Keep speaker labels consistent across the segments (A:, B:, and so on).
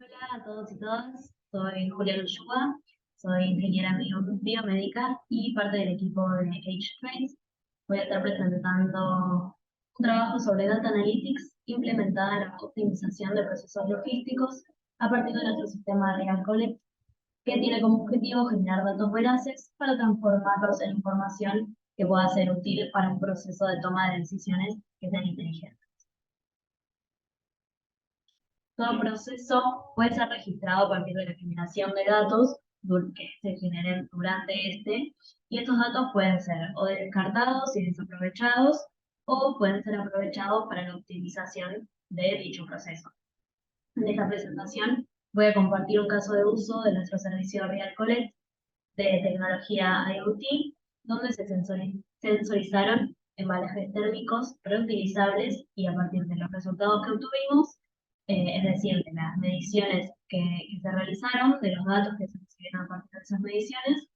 A: Hola a todos y todas, soy Julia Luyúa, soy ingeniera biomédica y parte del equipo de H-Trace. Voy a estar presentando un trabajo sobre Data Analytics implementada en la optimización de procesos logísticos a partir de nuestro sistema Real Collect, que tiene como objetivo generar datos veraces para transformarlos en información que pueda ser útil para un proceso de toma de decisiones que sean inteligentes. Todo proceso puede ser registrado a partir de la generación de datos que se generen durante este, y estos datos pueden ser o descartados y desaprovechados, o pueden ser aprovechados para la optimización de dicho proceso. En esta presentación voy a compartir un caso de uso de nuestro servicio Real Collect de tecnología IoT, donde se sensorizaron embalajes térmicos reutilizables y a partir de los resultados que obtuvimos, es decir, de las mediciones que se realizaron, de los datos que se recibieron a partir de esas mediciones,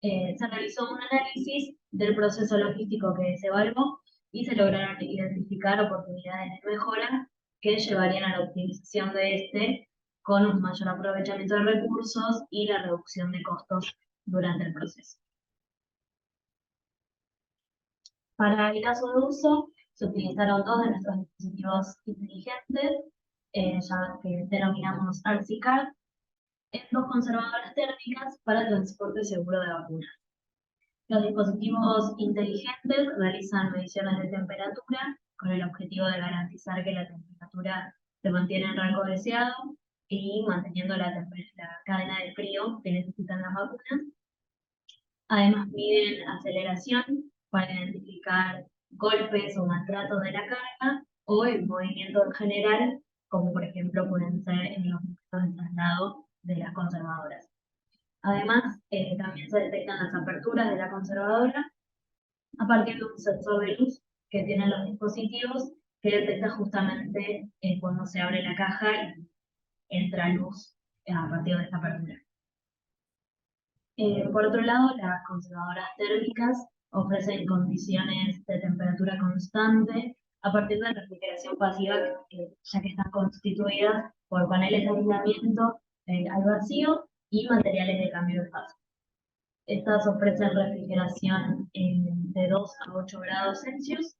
A: se realizó un análisis del proceso logístico que se evaluó y se lograron identificar oportunidades de mejora que llevarían a la optimización de este con un mayor aprovechamiento de recursos y la reducción de costos durante el proceso. Para el caso de uso, se utilizaron dos de nuestros dispositivos inteligentes, ya que denominamos ARSICAR, en dos conservadoras térmicas para transporte seguro de vacunas. Los dispositivos inteligentes realizan mediciones de temperatura con el objetivo de garantizar que la temperatura se mantiene en rango deseado y manteniendo la cadena de frío que necesitan las vacunas. Además, miden aceleración para identificar golpes o maltratos de la carga o el movimiento en general, como por ejemplo pueden ser en los momentos de traslado de las conservadoras. Además, también se detectan las aperturas de la conservadora a partir de un sensor de luz que tienen los dispositivos que detecta justamente cuando se abre la caja y entra luz a partir de esta apertura. Por otro lado, las conservadoras térmicas ofrecen condiciones de temperatura constante a partir de refrigeración pasiva, ya que están constituidas por paneles de aislamiento al vacío y materiales de cambio de fase. Estas ofrecen refrigeración de 2 a 8 grados Celsius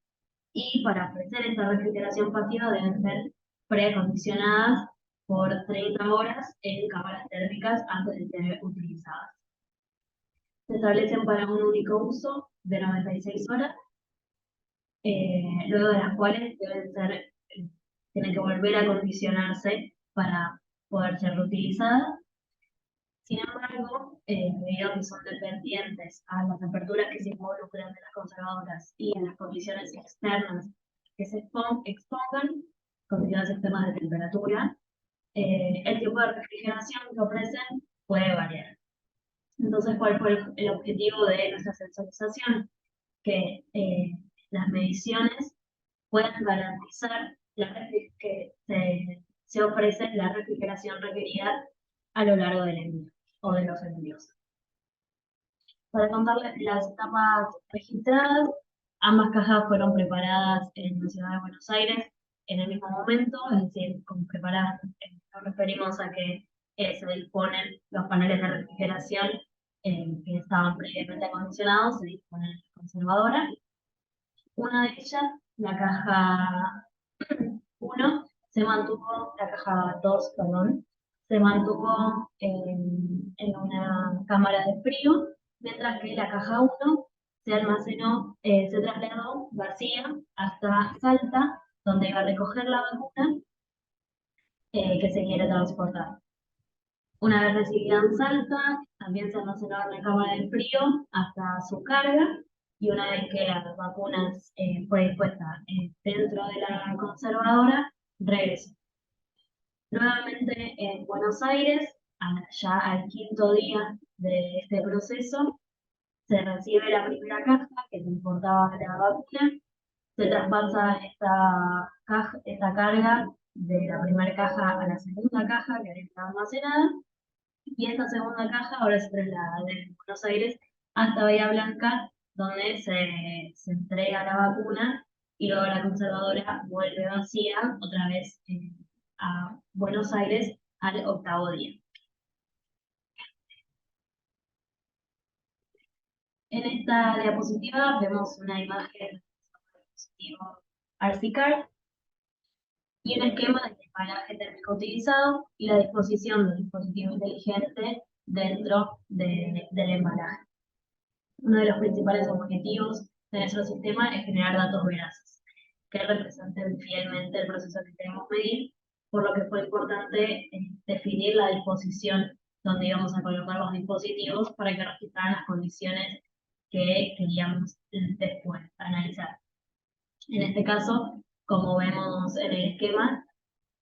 A: y para ofrecer esta refrigeración pasiva deben ser preacondicionadas por 30 horas en cámaras térmicas antes de ser utilizadas. Se establecen para un único uso de 96 horas, luego de las cuales tienen que volver a acondicionarse para poder ser reutilizadas. Sin embargo, debido a que son dependientes a las aperturas que se involucran de las conservadoras y en las condiciones externas que se expongan, condiciones externas de temperatura, el tipo de refrigeración que ofrecen puede variar. Entonces, ¿cuál fue el objetivo de nuestra sensorización? Que las mediciones puedan garantizar que se ofrece la refrigeración requerida a lo largo del envío o de los envíos. Para contarles las etapas registradas, ambas cajas fueron preparadas en la ciudad de Buenos Aires en el mismo momento, es decir, como preparadas, nos referimos a que se disponen los paneles de refrigeración que estaban previamente acondicionados, se disponen en la conservadora. Una de ellas, la caja 1, la caja 2, perdón, se mantuvo en una cámara de frío, mientras que la caja 1 se trasladó vacía hasta Salta, donde iba a recoger la vacuna que se quiere transportar. Una vez recibida en Salta, también se almacenó en la cámara de frío hasta su carga, y una vez que las vacunas fue dispuesta dentro de la conservadora, regresó. Nuevamente en Buenos Aires, ya al quinto día de este proceso, se recibe la primera caja que transportaba la vacuna, se traspasa esta carga de la primera caja a la segunda caja que había estado almacenada, y esta segunda caja ahora se traslada de Buenos Aires hasta Bahía Blanca, donde se entrega la vacuna y luego la conservadora vuelve vacía otra vez a Buenos Aires al 8º día. En esta diapositiva vemos una imagen del dispositivo RC-Card y un esquema del embalaje térmico utilizado y la disposición del dispositivo inteligente dentro del embalaje. Uno de los principales objetivos de nuestro sistema es generar datos veraces, que representen fielmente el proceso que queremos medir, por lo que fue importante definir la disposición donde íbamos a colocar los dispositivos para que registraran las condiciones que queríamos después analizar. En este caso, como vemos en el esquema,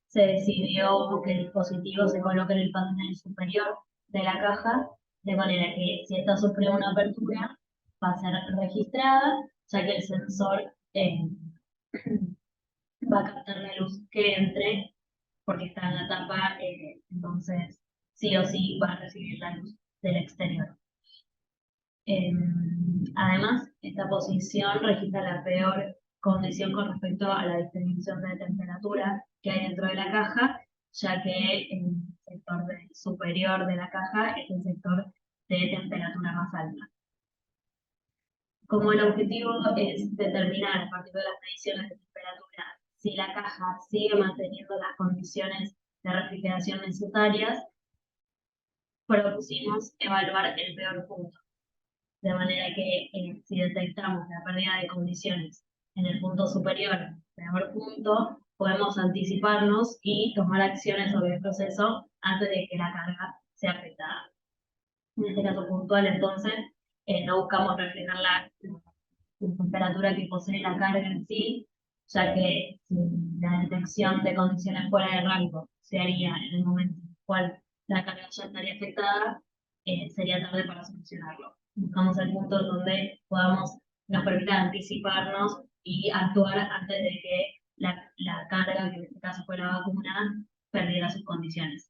A: se decidió que el dispositivo se coloque en el panel superior de la caja, de manera que si esta sufre una apertura, va a ser registrada, ya que el sensor va a captar la luz que entre, porque está en la tapa, entonces sí o sí va a recibir la luz del exterior. Además, esta posición registra la peor condición con respecto a la distribución de temperatura que hay dentro de la caja, ya que el sector superior de la caja es el sector de temperatura más alta. Como el objetivo es determinar a partir de las mediciones de temperatura si la caja sigue manteniendo las condiciones de refrigeración necesarias, propusimos evaluar el peor punto. De manera que si detectamos la pérdida de condiciones en el punto superior, peor punto, podemos anticiparnos y tomar acciones sobre el proceso antes de que la carga sea afectada. En este caso puntual, entonces, no buscamos reflejar la temperatura que posee la carga en sí, ya que si la detección de condiciones fuera de rango se haría en el momento en el cual la carga ya estaría afectada, sería tarde para solucionarlo. Buscamos el punto donde podamos, nos permita anticiparnos y actuar antes de que la carga, que en este caso fue la vacuna, perdiera sus condiciones.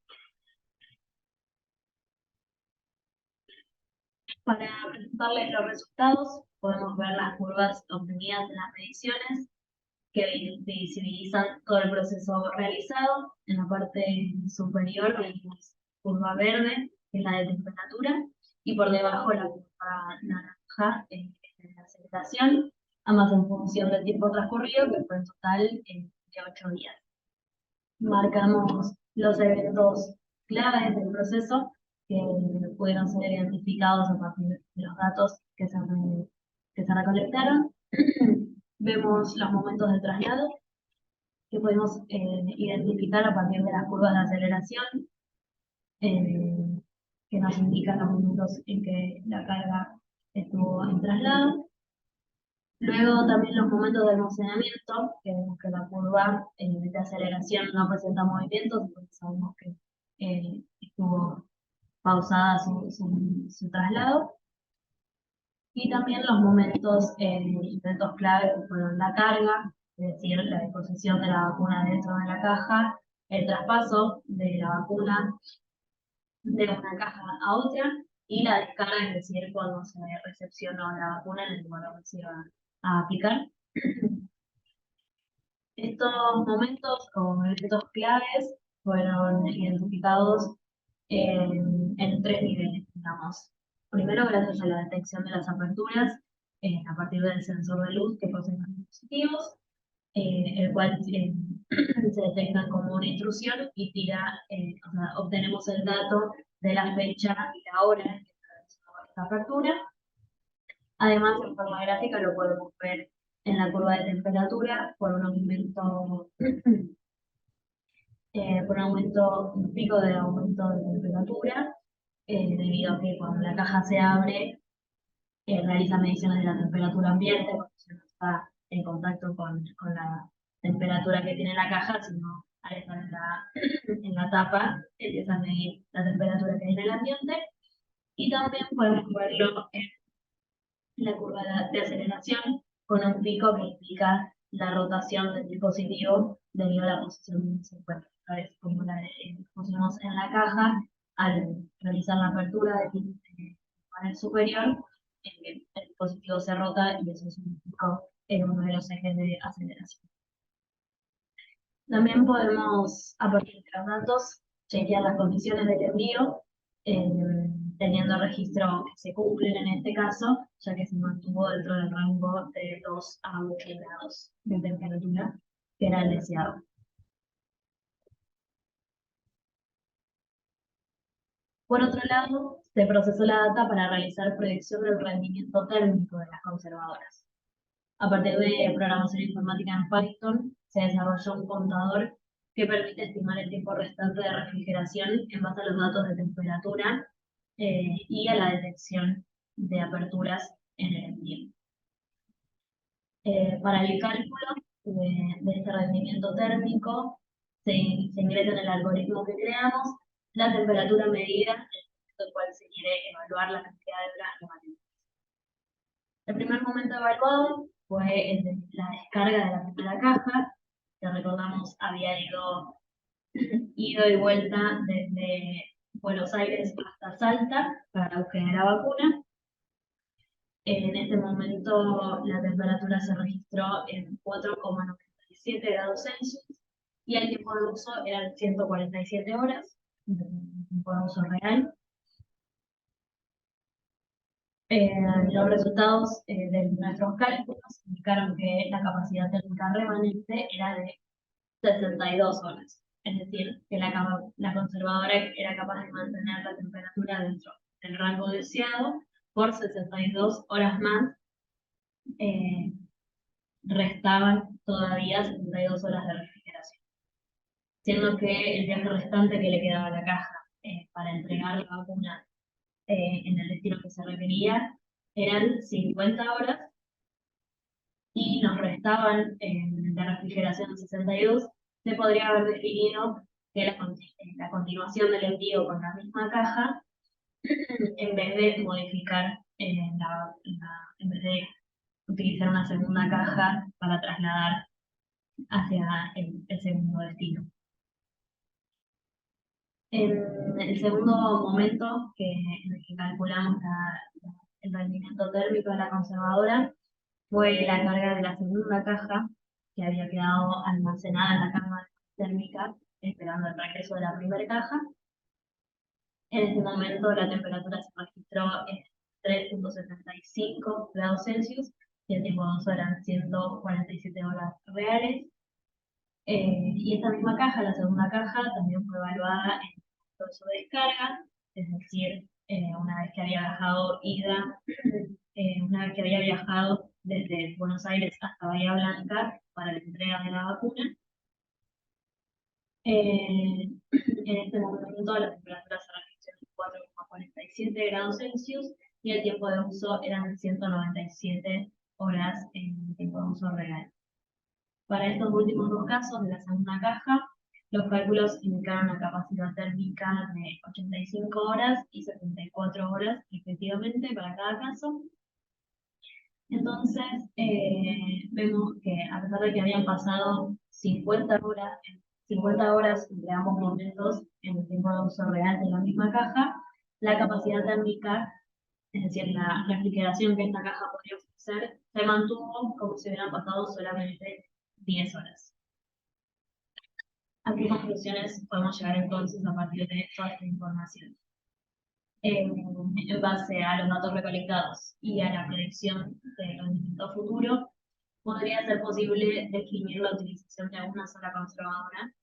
A: Para presentarles los resultados, podemos ver las curvas obtenidas en las mediciones que visibilizan todo el proceso realizado. En la parte superior vemos curva verde, que es la de temperatura, y por debajo la curva naranja, de la aceleración, ambas en función del tiempo transcurrido, que fue en total de 8 días. Marcamos los eventos claves del proceso que pudieron ser identificados a partir de los datos que se recolectaron. Vemos los momentos de traslado que podemos identificar a partir de las curvas de aceleración, que nos indican los momentos en que la carga estuvo en traslado. Luego también los momentos de almacenamiento, que vemos que la curva de aceleración no presenta movimientos, porque sabemos que estuvo pausada su traslado. Y también los momentos clave que fueron la carga, es decir, la disposición de la vacuna dentro de la caja, el traspaso de la vacuna de una caja a otra y la descarga, es decir, cuando se recepcionó la vacuna en el lugar donde se iba a aplicar. Estos momentos o eventos claves fueron identificados en 3 niveles, digamos. Primero, gracias a la detección de las aperturas a partir del sensor de luz que poseen los dispositivos, el cual se detecta como una intrusión y tira, o sea, obtenemos el dato de la fecha y la hora en que se realizó esta apertura. Además, en forma gráfica lo podemos ver en la curva de temperatura por un un pico de aumento de temperatura, debido a que cuando la caja se abre, realiza mediciones de la temperatura ambiente, porque ya no está en contacto con la temperatura que tiene la caja, sino al estar en la tapa, empieza a medir la temperatura que hay en el ambiente. Y también podemos verlo en la curva de aceleración, con un pico que indica la rotación del dispositivo debido a la posición en que se encuentra. Como la pusimos en la caja, al realizar la apertura del panel superior, el dispositivo se rota y eso es un pico en uno de los ejes de aceleración. También podemos, a partir de los datos chequear las condiciones del envío, eh, teniendo registro que se cumplen en este caso, ya que se mantuvo dentro del rango de 2 a 8 grados de temperatura, que era el deseado. Por otro lado, se procesó la data para realizar proyección del rendimiento térmico de las conservadoras. A partir de programación informática en Python, se desarrolló un contador que permite estimar el tiempo restante de refrigeración en base a los datos de temperatura y a la detección de aperturas en el envío. Para el cálculo de este rendimiento térmico, se ingresa en el algoritmo que creamos la temperatura medida en el momento en cual se quiere evaluar la cantidad de horas remanentes. El primer momento evaluado fue el de la descarga de la primera caja, que recordamos había ido y vuelta desde Buenos Aires hasta Salta para la búsqueda de la vacuna. En ese momento la temperatura se registró en 4,97 grados Celsius y el tiempo de uso eran 147 horas, un tiempo de uso real. Los resultados de nuestros cálculos indicaron que la capacidad térmica remanente era de 62 horas, es decir, que la conservadora era capaz de mantener la temperatura dentro del rango deseado por 62 horas más. eh, Restaban todavía 72 horas de refrigeración, siendo que el viaje restante que le quedaba a la caja para entregar la vacuna en el destino que se requería eran 50 horas y nos restaban de refrigeración 62. Se podría haber definido que la continuación del envío con la misma caja, en vez de modificar, en vez de utilizar una segunda caja para trasladar hacia el segundo destino. En el segundo momento en el que calculamos el rendimiento térmico de la conservadora fue la carga de la segunda caja que había quedado almacenada en la cámara térmica esperando el regreso de la primera caja. En ese momento la temperatura se registró en 3,75 grados Celsius y el tiempo de uso eran 147 horas reales. Y esta misma caja, la segunda caja, también fue evaluada en el proceso de descarga, es decir, una vez que había viajado una vez que había viajado desde Buenos Aires hasta Bahía Blanca para la entrega de la vacuna. En este momento la temperatura se registró en 4,47 grados Celsius y el tiempo de uso eran 197 horas en tiempo de uso real. Para estos últimos dos casos de la segunda caja, los cálculos indicaron una capacidad térmica de 85 horas y 74 horas respectivamente para cada caso. Entonces, vemos que a pesar de que habían pasado 50 horas entre ambos momentos en el tiempo de uso real de la misma caja, la capacidad térmica, es decir, la refrigeración que esta caja podría ofrecer, se mantuvo como si hubieran pasado solamente 10 horas. ¿A qué conclusiones podemos llegar entonces a partir de toda esta información? En base a los datos recolectados y a la predicción del rendimiento futuro, podría ser posible definir la utilización de una sola conservadora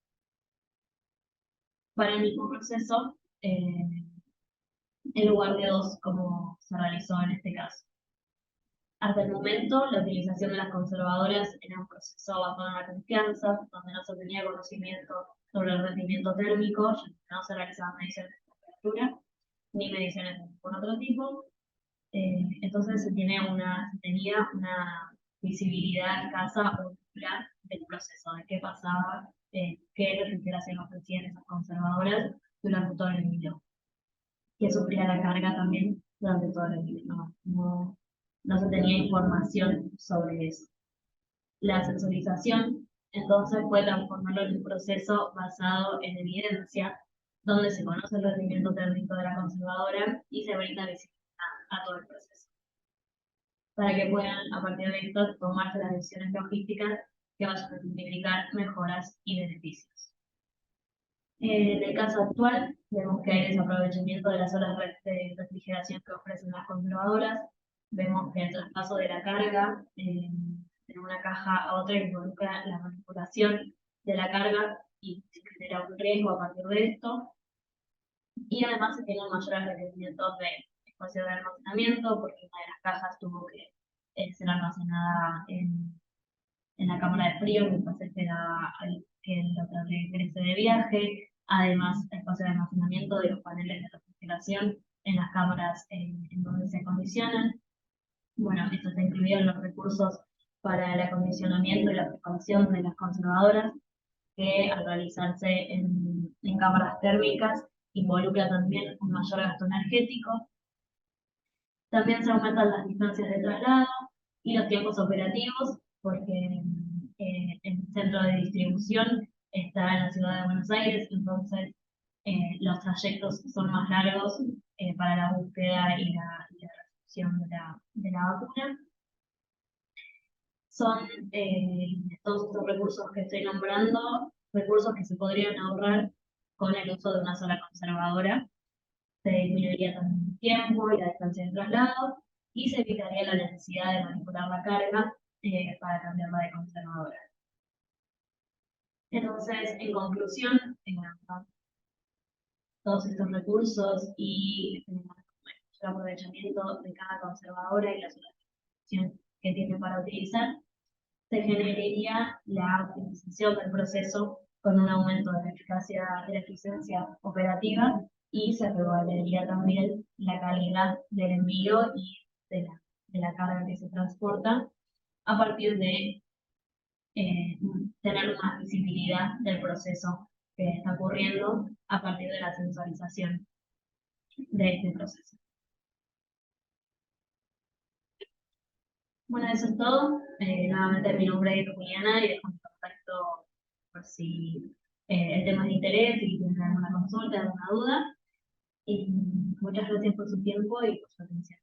A: para el mismo proceso, en lugar de dos, como se realizó en este caso. Hasta el momento, la utilización de las conservadoras era un proceso basado en la confianza, donde no se tenía conocimiento sobre el rendimiento térmico, ya que no se realizaban mediciones de temperatura, ni mediciones de ningún otro tipo. Entonces se tenía una visibilidad escasa o nula del proceso, de qué pasaba, qué refrigeración ofrecían esas conservadoras durante todo el envío, que sufría la carga también durante todo el envío. No se tenía información sobre eso. La sensorización, entonces, fue transformarlo en un proceso basado en evidencia, donde se conoce el rendimiento térmico de la conservadora y se brinda visibilidad a todo el proceso, para que puedan, a partir de esto, tomarse las decisiones logísticas que vayan a multiplicar mejoras y beneficios. En el caso actual, vemos que hay desaprovechamiento de las horas de refrigeración que ofrecen las conservadoras. Vemos que el traspaso de la carga de una caja a otra involucra la manipulación de la carga y se genera un riesgo a partir de esto. Y además se tienen mayores requerimientos de espacio de almacenamiento, porque una de las cajas tuvo que ser almacenada en la cámara de frío mientras se esperaba que el otro regrese de viaje. Además, espacio de almacenamiento de los paneles de refrigeración en las cámaras en donde se acondicionan. Bueno, esto está incluido en los recursos para el acondicionamiento y la preparación de las conservadoras, que al realizarse en cámaras térmicas involucra también un mayor gasto energético. También se aumentan las distancias de traslado y los tiempos operativos, porque el centro de distribución está en la ciudad de Buenos Aires, entonces los trayectos son más largos para la búsqueda y la recepción de la vacuna. Son todos estos recursos que estoy nombrando, recursos que se podrían ahorrar con el uso de una sola conservadora. Se disminuiría también el tiempo y la distancia de traslado y se evitaría la necesidad de manipular la carga para cambiarla de conservadora. Entonces, en conclusión, todos estos recursos y el aprovechamiento de cada conservadora y la solución que tiene para utilizar, se generaría la optimización del proceso con un aumento de la eficiencia operativa y se revaloraría también la calidad del envío y de la carga que se transporta a partir de tener más visibilidad del proceso que está ocurriendo a partir de la sensorización de este proceso. Bueno, eso es todo. Nuevamente mi nombre es Juliana y dejo mi contacto por si el tema es de interés y tienen alguna consulta, alguna duda. Y muchas gracias por su tiempo y por su atención.